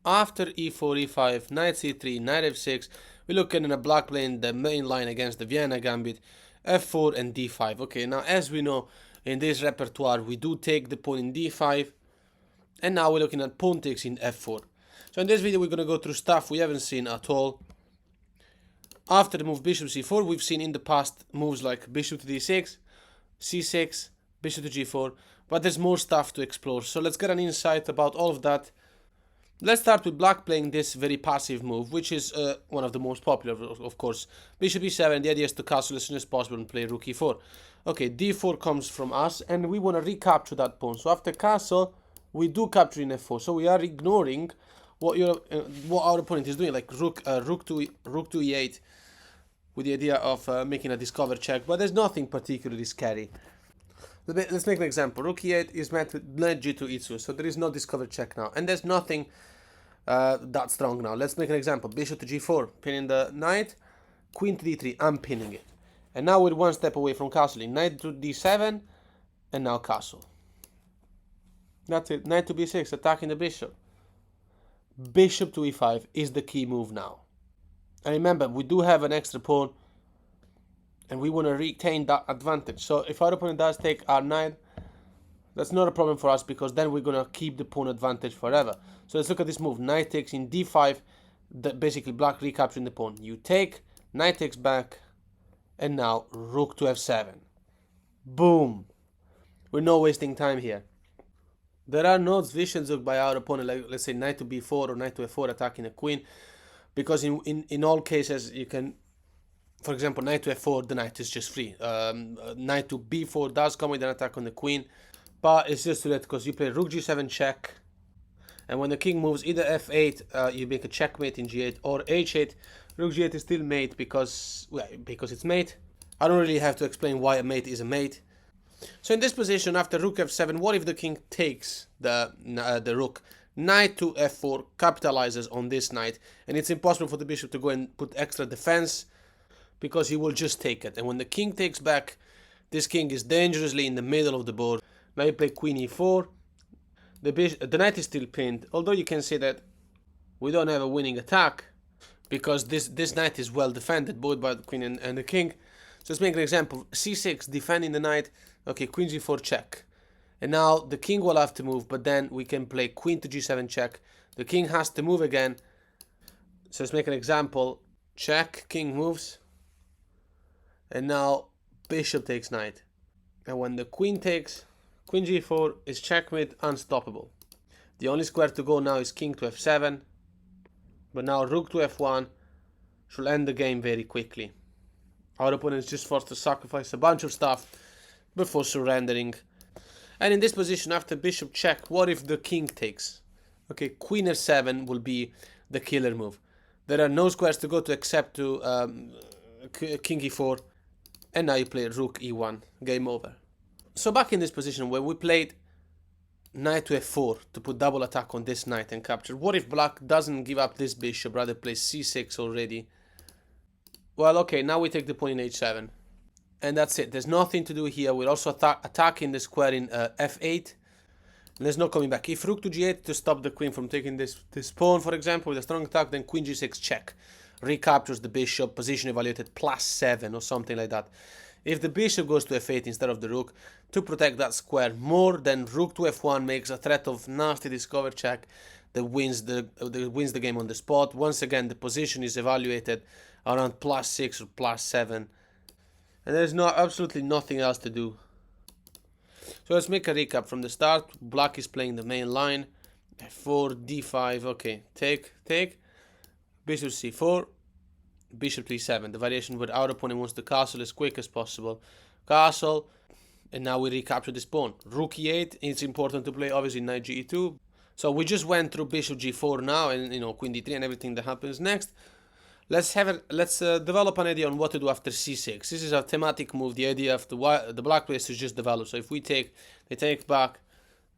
After e4, e5, knight c3, knight f6, we're looking in a black playing the main line against the Vienna Gambit, f4 and d5. Okay, now as we know, in this repertoire, we do take the pawn in d5, and now we're looking at pawn takes in f4. So in this video, we're going to go through stuff we haven't seen at all. After the move bishop c4, we've seen in the past moves like bishop to d6, c6, bishop to g4, but there's more stuff to explore. So let's get an insight about all of that. Let's start with black playing this very passive move, which is one of the most popular, of course. Bishop e7, the idea is to castle as soon as possible and play rook e4. Okay, d4 comes from us, and we want to recapture that pawn. So after castle, we do capture in f4. So we are ignoring what our opponent is doing, like rook to e8, with the idea of making a discover check. But there's nothing particularly scary. Let's make an example. Rook e8 is met with knight g2 e2, so there is no discover check now, and there's nothing that strong now. Let's make an example. Bishop to g4, pinning the knight. Queen to d3, I'm pinning it. And now we're one step away from castling. Knight to d7, and now castle. That's it. Knight to b6, attacking the bishop. Bishop to e5 is the key move now. And remember, we do have an extra pawn, and we want to retain that advantage. So if our opponent does take our knight, that's not a problem for us, because then we're going to keep the pawn advantage forever. So let's look at this move. Knight takes in d5, basically black recapturing the pawn. You take, knight takes back, and now rook to f7. Boom. We're not wasting time here. There are no Zwischenzug by our opponent, like let's say knight to b4 or knight to f4 attacking a queen, because in all cases you can, for example, knight to f4, the knight is just free. Knight to b4 does come with an attack on the queen, but it's just too late because you play rook g7 check, and when the king moves either f8, you make a checkmate in g8, or h8. Rook g8 is still mate because it's mate. I don't really have to explain why a mate is a mate. So in this position, after rook f7, what if the king takes the rook? Knight to f4 capitalizes on this knight, and it's impossible for the bishop to go and put extra defense, because he will just take it. And when the king takes back, this king is dangerously in the middle of the board. Now you play queen e4. The knight is still pinned, although you can say that we don't have a winning attack, because this knight is well defended, both by the queen and the king. So let's make an example. c6, defending the knight. Okay, queen g4 check. And now the king will have to move, but then we can play queen to g7 check. The king has to move again. So let's make an example. Check, king moves. And now bishop takes knight. And when the queen takes, queen g4 is checkmate, unstoppable. The only square to go now is king to f7. But now rook to f1 should end the game very quickly. Our opponent is just forced to sacrifice a bunch of stuff before surrendering. And in this position, after bishop check, what if the king takes? Okay, queen f7 will be the killer move. There are no squares to go to except to king e4. And now you play rook e1, game over. So back in this position where we played knight to f4 to put double attack on this knight and capture. What if black doesn't give up this bishop, rather plays c6 already? Well, okay, now we take the pawn in h7. And that's it. There's nothing to do here. We're also attacking the square in f8. And there's no coming back. If rook to g8 to stop the queen from taking this pawn, for example, with a strong attack, then queen g6 check. Recaptures the bishop, position evaluated +7 or something like that. If the bishop goes to f8 instead of the rook, to protect that square more, than rook to f1 makes a threat of nasty discover check that wins the game on the spot. Once again, the position is evaluated around +6 or +7. And there's absolutely nothing else to do. So let's make a recap from the start. Black is playing the main line. f4, d5, okay, take. Bishop c4, bishop to e7. The variation where our opponent wants to castle as quick as possible. Castle, and now we recapture this pawn. Rook e8, it's important to play obviously knight ge2. So we just went through bishop g4 now, and queen d3 and everything that happens next. Let's develop an idea on what to do after c6. This is a thematic move. The idea of the black place is just develop. So if we take, they take back,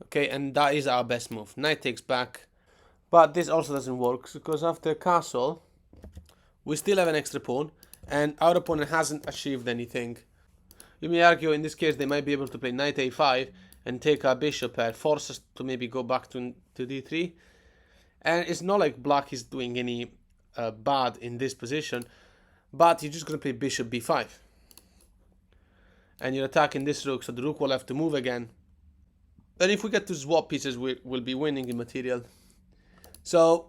okay, and that is our best move. Knight takes back. But this also doesn't work, because after castle, we still have an extra pawn, and our opponent hasn't achieved anything. You may argue in this case they might be able to play knight a5 and take our bishop pair, force us to maybe go back to d3. And it's not like black is doing any bad in this position, but you're just going to play bishop b5. And you're attacking this rook, so the rook will have to move again. And if we get to swap pieces, we'll be winning in material. So,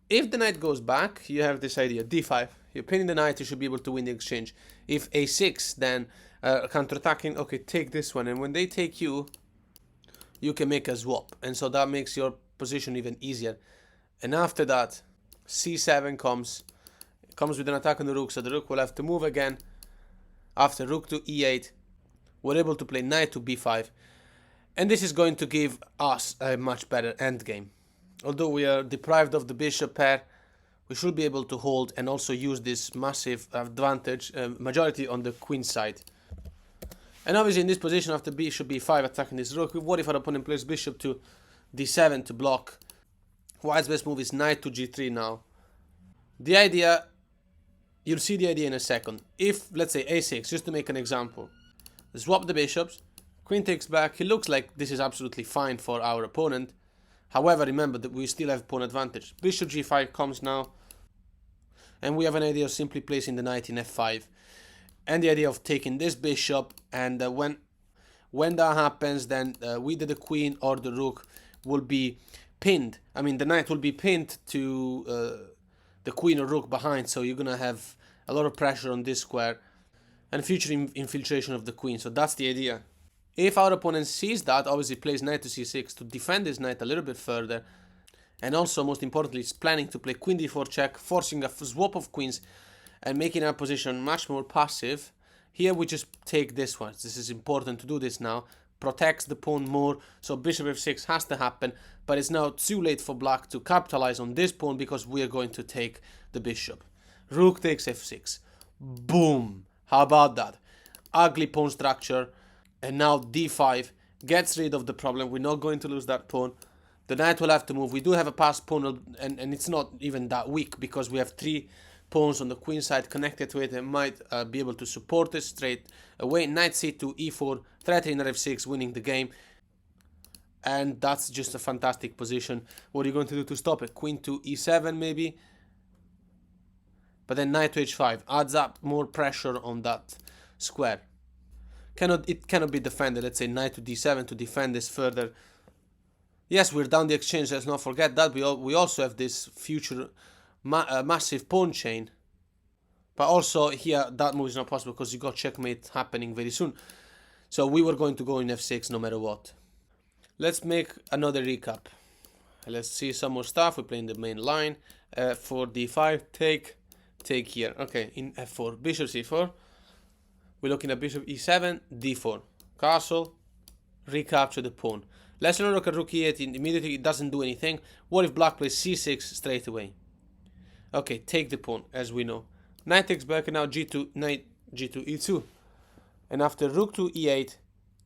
if the knight goes back, you have this idea, d5. You're pinning the knight, you should be able to win the exchange. If a6, then counter-attacking, okay, take this one. And when they take you, you can make a swap. And so that makes your position even easier. And after that, c7 comes with an attack on the rook, so the rook will have to move again. After rook to e8, we're able to play knight to b5. And this is going to give us a much better endgame. Although we are deprived of the bishop pair, we should be able to hold and also use this massive advantage, majority on the queen side. And obviously in this position after bishop b5 attacking this rook, what if our opponent plays bishop to d7 to block? White's best move is knight to g3 now. The idea, you'll see the idea in a second. If, let's say a6, just to make an example, swap the bishops, queen takes back, it looks like this is absolutely fine for our opponent. However, remember that we still have pawn advantage. Bishop g5 comes now, and we have an idea of simply placing the knight in f5. And the idea of taking this bishop, and when that happens, then either the queen or the rook will be pinned. I mean, the knight will be pinned to the queen or rook behind, so you're gonna have a lot of pressure on this square and future infiltration of the queen. So that's the idea. If our opponent sees that, obviously plays knight to c6 to defend his knight a little bit further, and also most importantly is planning to play queen d4 check, forcing a swap of queens and making our position much more passive. Here we just take this one. This is important to do this now. Protects the pawn more, so bishop f6 has to happen, but it's now too late for black to capitalize on this pawn because we are going to take the bishop. Rook takes f6. Boom! How about that? Ugly pawn structure. And now d5 gets rid of the problem. We're not going to lose that pawn. The knight will have to move. We do have a passed pawn, and it's not even that weak because we have 3 pawns on the queen side connected to it and might be able to support it straight away. Knight c2, e4, threatening knight f6, winning the game. And that's just a fantastic position. What are you going to do to stop it? Queen to e7 maybe? But then knight to h5 adds up more pressure on that square. It cannot be defended. Let's say knight to d7 to defend this further. Yes, we're down the exchange. Let's not forget that. We also have this future massive pawn chain. But also here, that move is not possible because you got checkmate happening very soon. So we were going to go in f6 no matter what. Let's make another recap. Let's see some more stuff. We're playing the main line. For d5, take here. Okay, in f4, bishop c4. We're looking at bishop e7, d4, castle, recapture the pawn. Let's not look at rook e8, immediately it doesn't do anything. What if black plays c6 straight away? Okay, take the pawn, as we know. Knight takes back, and now knight g2, e2. And after rook to e8,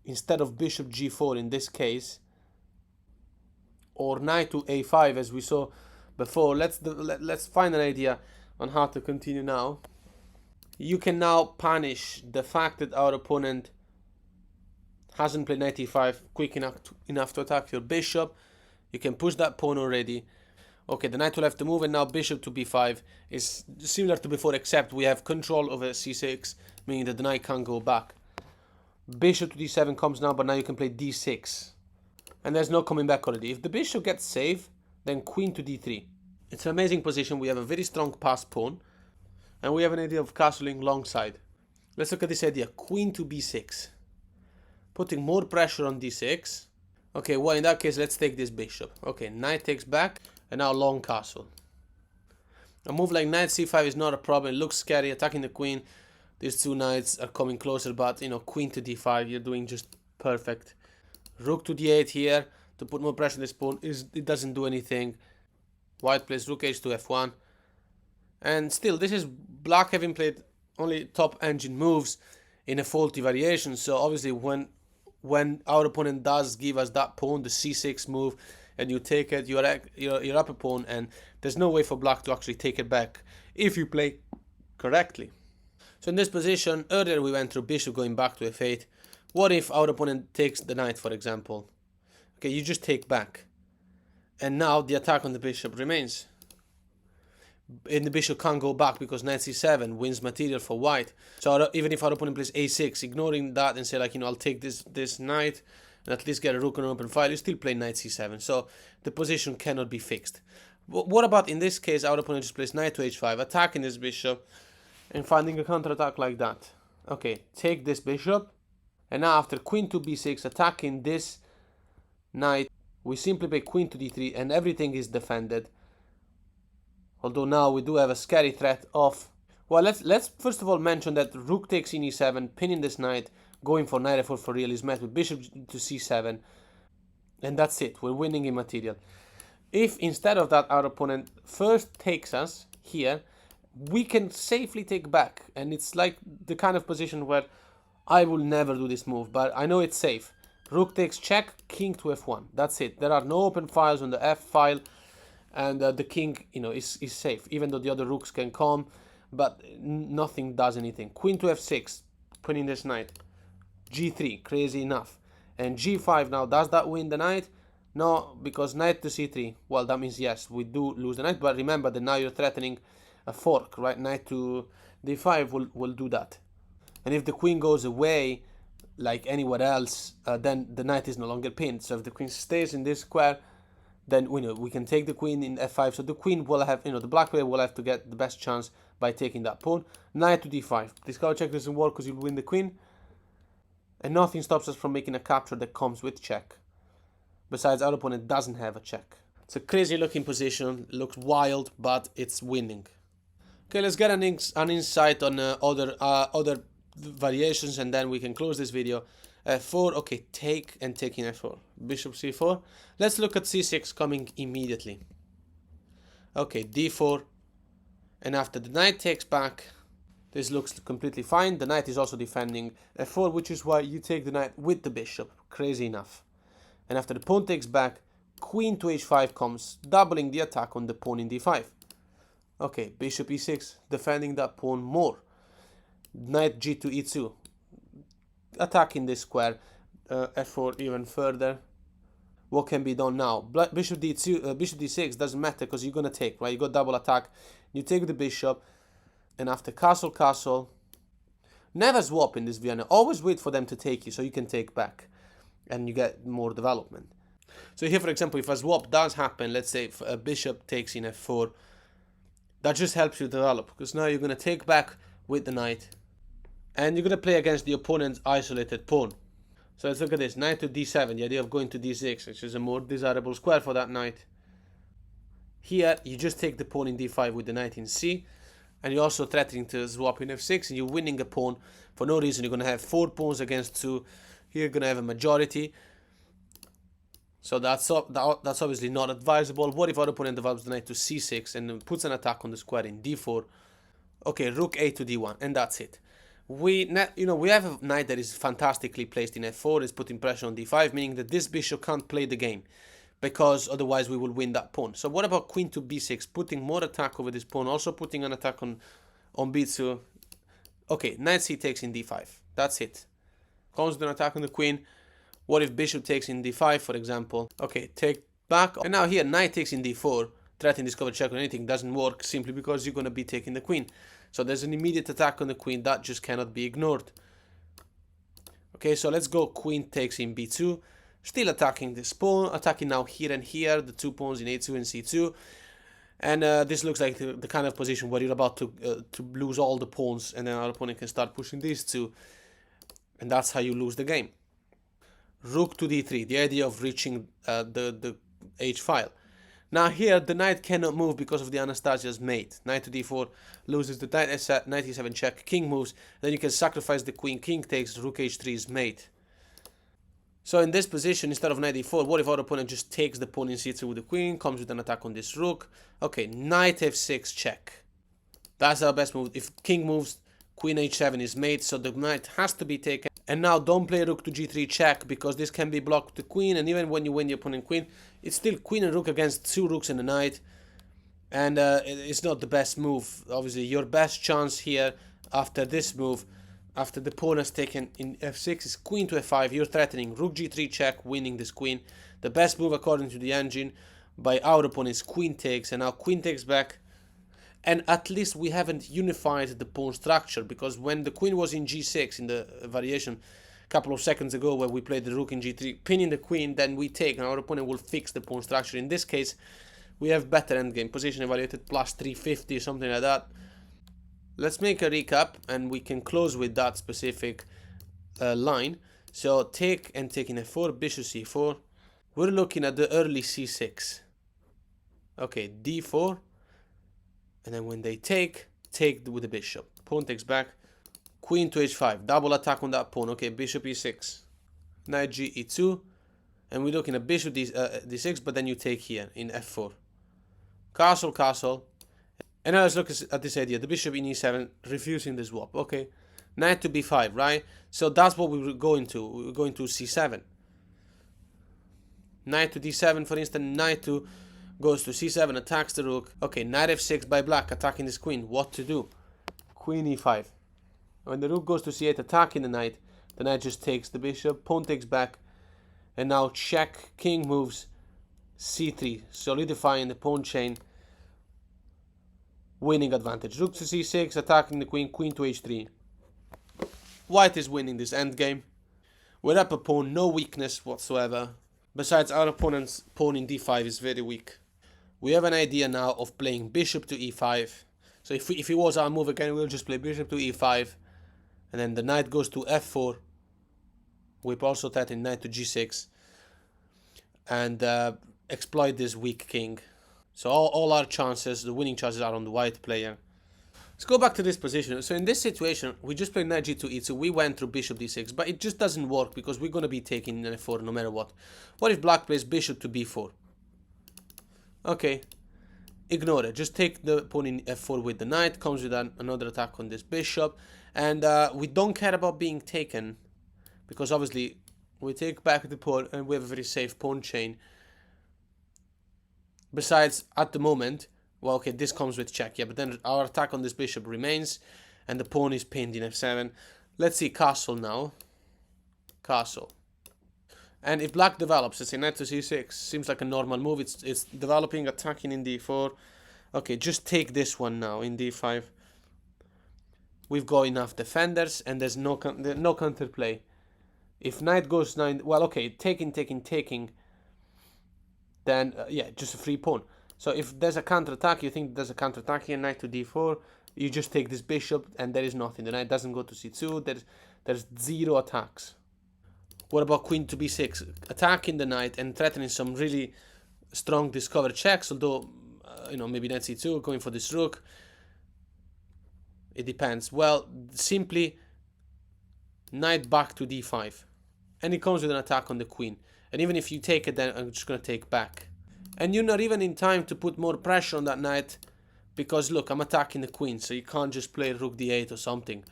instead of bishop g4 in this case, or knight to a5 as we saw before, let's find an idea on how to continue now. You can now punish the fact that our opponent hasn't played knight e5 quick enough to attack your bishop. You can push that pawn already. Okay, the knight will have to move, and now bishop to b5 is similar to before, except we have control over c6, meaning that the knight can't go back. Bishop to d7 comes now, but now you can play d6. And there's no coming back already. If the bishop gets safe, then queen to d3. It's an amazing position. We have a very strong passed pawn. And we have an idea of castling long side. Let's look at this idea. Queen to b6. Putting more pressure on d6. Okay, well, in that case, let's take this bishop. Okay, knight takes back. And now long castle. A move like knight c5 is not a problem. It looks scary. Attacking the queen. These 2 knights are coming closer. But, you know, queen to d5. You're doing just perfect. Rook to d8 here. To put more pressure on this pawn. It doesn't do anything. White plays rook h to f1. And still, this is black having played only top engine moves in a faulty variation. So obviously when our opponent does give us that pawn, the c6 move, and you take it, you're up a pawn, and there's no way for black to actually take it back if you play correctly. So in this position, earlier we went through bishop going back to f8. What if our opponent takes the knight, for example? Okay, you just take back. And now the attack on the bishop remains. And the bishop can't go back because knight c7 wins material for white. So even if our opponent plays a6, ignoring that and say like, I'll take this knight and at least get a rook on an open file, you still play knight c7. So the position cannot be fixed. What about in this case, our opponent just plays knight to h5, attacking this bishop and finding a counterattack like that. Okay, take this bishop. And now after queen to b6, attacking this knight, we simply play queen to d3 and everything is defended. Although now we do have a scary threat of... Well, let's first of all mention that rook takes in e7, pinning this knight, going for knight f4 for real, is met with bishop to c7. And that's it, we're winning in material. If instead of that our opponent first takes us here, we can safely take back. And it's like the kind of position where I will never do this move, but I know it's safe. Rook takes check, king to f1. That's it. There are no open files on the f file. And the king, is safe, even though the other rooks can come, but nothing does anything. Queen to f6, pinning this knight. g3, crazy enough. And g5 now, does that win the knight? No, because knight to c3, well, that means yes, we do lose the knight, but remember that now you're threatening a fork, right? Knight to d5 will do that. And if the queen goes away, like anywhere else, then the knight is no longer pinned. So if the queen stays in this square, then we can take the queen in f5. So the queen will have, the black player will have to get the best chance by taking that pawn. Knight to d5. This counter check doesn't work because you'll win the queen. And nothing stops us from making a capture that comes with check. Besides, our opponent doesn't have a check. It's a crazy looking position. It looks wild, but it's winning. Okay, let's get an insight on other variations, and then we can close this video. f4, okay, take and taking f4. Bishop c4. Let's look at c6 coming immediately. Okay, d4. And after the knight takes back, this looks completely fine. The knight is also defending f4, which is why you take the knight with the bishop. Crazy enough. And after the pawn takes back, queen to h5 comes, doubling the attack on the pawn in d5. Okay, bishop e6, defending that pawn more. Knight g to e2. Attacking this square, f4 even further. What can be done now? Bishop d2, bishop d6 doesn't matter because you're gonna take, right? You got double attack. You take the bishop, and after castle, castle. Never swap in this Vienna. Always wait for them to take you so you can take back, and you get more development. So here, for example, if a swap does happen, let's say if a bishop takes in f4, that just helps you develop because now you're gonna take back with the knight. And you're going to play against the opponent's isolated pawn. So let's look at this. Knight to d7. The idea of going to d6, which is a more desirable square for that knight. Here, you just take the pawn in d5 with the knight in c. And you're also threatening to swap in f6. And you're winning a pawn for no reason. You're going to have 4 pawns against 2. Here, you're going to have a majority. So that's obviously not advisable. What if our opponent develops the knight to c6 and then puts an attack on the square in d4? Okay, rook a to d1. And that's it. We have a knight that is fantastically placed in f4, is putting pressure on d5, meaning that this bishop can't play the game, because otherwise we will win that pawn. So what about queen to b6, putting more attack over this pawn, also putting an attack on b2. Okay, knight c takes in d5, that's it. Comes with an attack on the queen. What if bishop takes in d5, for example? Okay, take back, and now here knight takes in d4, threatening discover check or anything doesn't work simply because you're going to be taking the queen. So there's an immediate attack on the queen that just cannot be ignored. Okay, so let's go queen takes in b2. Still attacking this pawn, attacking now here and here, the 2 pawns in a2 and c2. And this looks like the kind of position where you're about to lose all the pawns, and then our opponent can start pushing these 2. And that's how you lose the game. Rook to d3, the idea of reaching the h file. Now here, the knight cannot move because of the Anastasia's mate. Knight to d4 loses the knight e7 check, king moves, then you can sacrifice the queen, king takes, rook h3's mate. So in this position, instead of knight e4, what if our opponent just takes the pawn in c2 with the queen, comes with an attack on this rook? Okay, knight f6 check. That's our best move. If king moves, queen h7 is mate, so the knight has to be taken. And now don't play rook to g3 check, because this can be blocked with the queen, and even when you win the opponent queen, it's still queen and rook against 2 rooks and a knight. And it's not the best move. Obviously, your best chance here after this move, after the pawn has taken in f6, is queen to f5. You're threatening rook g3 check, winning this queen. The best move according to the engine. by our opponent's queen takes, and now queen takes back. And at least we haven't unified the pawn structure, because when the queen was in g6 in the variation a couple of seconds ago where we played the rook in g3, pinning the queen, then we take, and our opponent will fix the pawn structure. In this case, we have better endgame position evaluated plus 350, something like that. Let's make a recap, and we can close with that specific line. So take and take in f4, bishop c4. We're looking at the early c6. Okay, d4. And then when they take with the bishop. Pawn takes back. Queen to h5. Double attack on that pawn. Okay, bishop e6. Knight g e2. And we're looking at bishop d6, but then you take here in f4. Castle, castle. And now let's look at this idea. The bishop in e7, refusing the swap. Okay. Knight to b5, right? So that's what we were going to. We were going to c7. Knight to d7, for instance. Knight to goes to c7, attacks the rook. Okay, knight f6 by black, attacking this queen. What to do? Queen e5. When the rook goes to c8, attacking the knight just takes the bishop. Pawn takes back. And now check, king moves c3, solidifying the pawn chain. Winning advantage. Rook to c6, attacking the queen. Queen to h3. White is winning this endgame. We're up a pawn, no weakness whatsoever. Besides, our opponent's pawn in d5 is very weak. We have an idea now of playing bishop to e5. So if it was our move again, we'll just play bishop to e5. And then the knight goes to f4. We're also threatening knight to g6. And exploit this weak king. So all our chances, the winning chances, are on the white player. Let's go back to this position. So in this situation, we just played knight g2 e2. We went through bishop d6, but it just doesn't work because we're going to be taking f4 no matter what. What if black plays bishop to b4? Okay, ignore it. Just take the pawn in f4 with the knight. Comes with another attack on this bishop. And we don't care about being taken, because obviously we take back the pawn and we have a very safe pawn chain. Besides, at the moment, well, okay, this comes with check, yeah, but then our attack on this bishop remains, and the pawn is pinned in f7. Let's see castle now. Castle. And if black develops, let's say knight to c6, seems like a normal move. It's developing, attacking in d4. Okay, just take this one now in d5. We've got enough defenders, and there's no counterplay. If knight goes 9, well, okay, taking, then yeah, just a free pawn. So if there's a counterattack, you think there's a counterattack here, knight to d4, you just take this bishop, and there is nothing. The knight doesn't go to c2. There's zero attacks. What about queen to b6? Attacking the knight and threatening some really strong discovered checks, although, maybe knight c2, going for this rook. It depends. Well, simply knight back to d5. And it comes with an attack on the queen. And even if you take it, then I'm just going to take back. And you're not even in time to put more pressure on that knight, because look, I'm attacking the queen, so you can't just play rook d8 or something.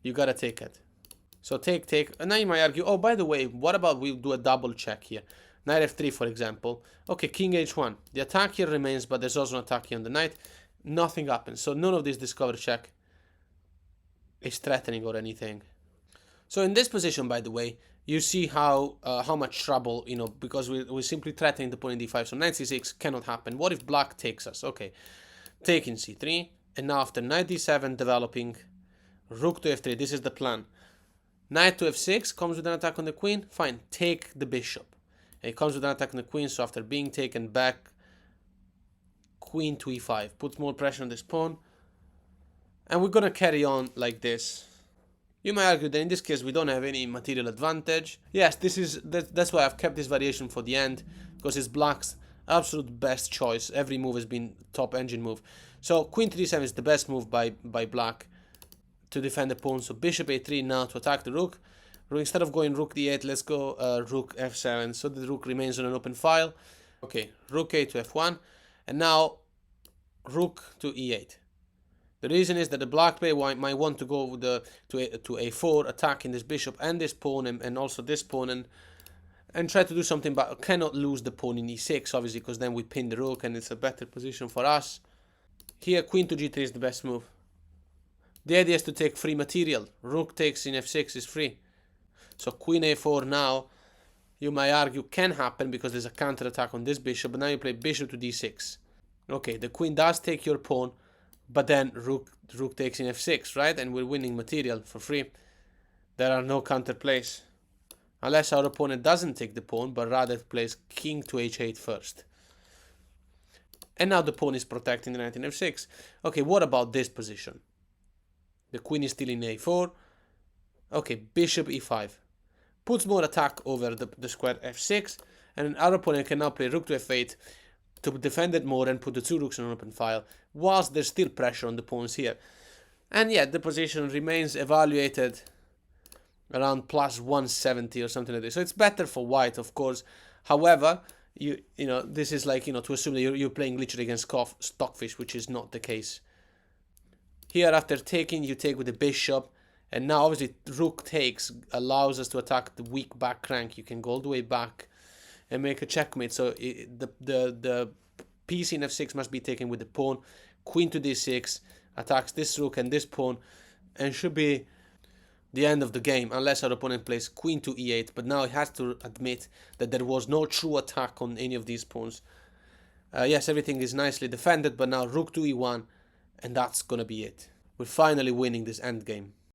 You gotta take it. So take, and now you might argue, oh, by the way, what about we do a double check here? Knight f3, for example. Okay, king h1. The attack here remains, but there's also an attack here on the knight. Nothing happens, so none of this discover check is threatening or anything. So in this position, by the way, you see how much trouble, because we're simply threatening the pawn in d5. So knight c6 cannot happen. What if black takes us? Okay, taking c3, and now after knight d7 developing, rook to f3. This is the plan. Knight to f6 comes with an attack on the queen. Fine, take the bishop. And it comes with an attack on the queen, so after being taken back, queen to e5. Puts more pressure on this pawn. And we're going to carry on like this. You might argue that in this case we don't have any material advantage. Yes, that's why I've kept this variation for the end, because it's black's absolute best choice. Every move has been top engine move. So queen to d7 is the best move by black to defend the pawn. So bishop a3 now to attack the rook. Instead of going rook d8, let's go rook f7, so the rook remains on an open file. Okay, rook a to f1, and now rook to e8. The reason is that the black player might want to go with to a4, attacking this bishop and this pawn, and also this pawn, and try to do something, but cannot lose the pawn in e6, obviously, because then we pin the rook and it's a better position for us. Here, queen to g3 is the best move. The idea is to take free material. Rook takes in f6 is free. So queen a4 now you might argue can happen because there's a counter attack on this bishop, but now you play bishop to d6. Okay, the queen does take your pawn, but then rook takes in f6, right? And we're winning material for free. There are no counter plays. Unless our opponent doesn't take the pawn, but rather plays king to h8 first. And now the pawn is protecting the knight in f6. Okay, what about this position? The queen is still in a4. Okay, bishop e5. Puts more attack over the square f6. And our opponent can now play rook to f8 to defend it more and put the two rooks in an open file, whilst there's still pressure on the pawns here. And yet the position remains evaluated around plus 170 or something like this. So it's better for white, of course. However, you know, this is like, to assume that you're playing literally against stockfish, which is not the case. Here, after taking, you take with the bishop. And now, obviously, rook takes allows us to attack the weak back rank. You can go all the way back and make a checkmate. So the piece in f6 must be taken with the pawn. Queen to d6 attacks this rook and this pawn, and should be the end of the game, unless our opponent plays queen to e8. But now he has to admit that there was no true attack on any of these pawns. Yes, everything is nicely defended, but now rook to e1, and that's gonna be it. We're finally winning this endgame.